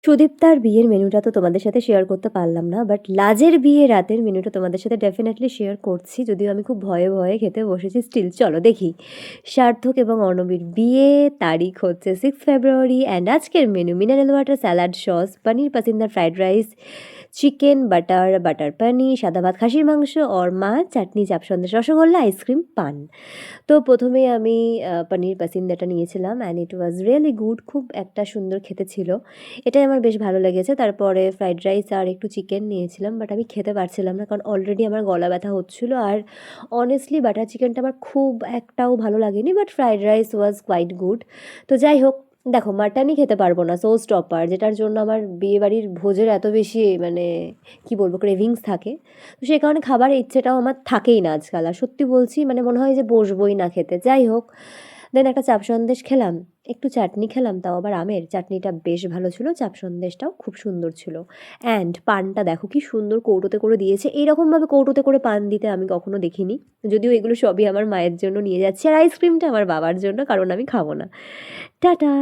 সুদীপ্তার বিয়ের মেনুটা তো তোমাদের সাথে শেয়ার করতে পারলাম না, বাট লাজের বিয়ে রাতের মেনুটা তোমাদের সাথে ডেফিনেটলি শেয়ার করছি, যদিও আমি খুব ভয়ে ভয়ে খেতে বসেছি। স্টিল চলো দেখি। সার্থক এবং অর্ণবীর বিয়ে, তারিখ হচ্ছে 6 ফেব্রুয়ারি, অ্যান্ড আজকের menu mineral water, salad, sauce, paneer পাসিন্দার, fried rice, chicken butter, butter paneer, সাদা ভাত, খাসির মাংস, অরমা, চাটনি, চাপ সন্দেশ, রসগোল্লা, আইসক্রিম, পান। তো প্রথমেই আমি পনির পাসিন্দাটা নিয়েছিলাম and it was really good, খুব একটা সুন্দর খেতে ছিল। এটাই আমার বেশ ভালো লেগেছে। তারপরে ফ্রাইড রাইস আর একটু চিকেন নিয়েছিলাম, বাট আমি খেতে পারছিলাম না কারণ অলরেডি আমার গলা ব্যথা হচ্ছিলো। আর অনেস্টলি বাটার চিকেনটা আমার খুব একটাও ভালো লাগেনি, but fried rice was quite good. তো যাই হোক, দেখো মাটনই খেতে পারবো না, শো স্টপার, যেটার জন্য আমার বিয়েবাড়ির ভোজের এত বেশি মানে কী বলবো ক্রেভিংস থাকে। তো সেই কারণে খাবারের ইচ্ছেটাও আমার থাকেই না আজকাল। আর সত্যি বলছি, মানে মনে হয় যে বসবোই না খেতে। যাই হোক, দেন একটা চাপ সন্দেশ খেলাম, একটু চাটনি খেলাম, তাও আবার আমের চাটনিটা বেশ ভালো ছিল, চাপ সন্দেশটাও খুব সুন্দর ছিল। অ্যান্ড পানটা দেখো কি সুন্দর কৌটোতে করে দিয়েছে। এইরকমভাবে কৌটোতে করে পান দিতে আমি কখনো দেখিনি। যদিও এগুলো সবই আমার মায়ের জন্য নিয়ে যাচ্ছি, আর আইসক্রিমটা আমার বাবার জন্য, কারণ আমি খাবো না। টাটা।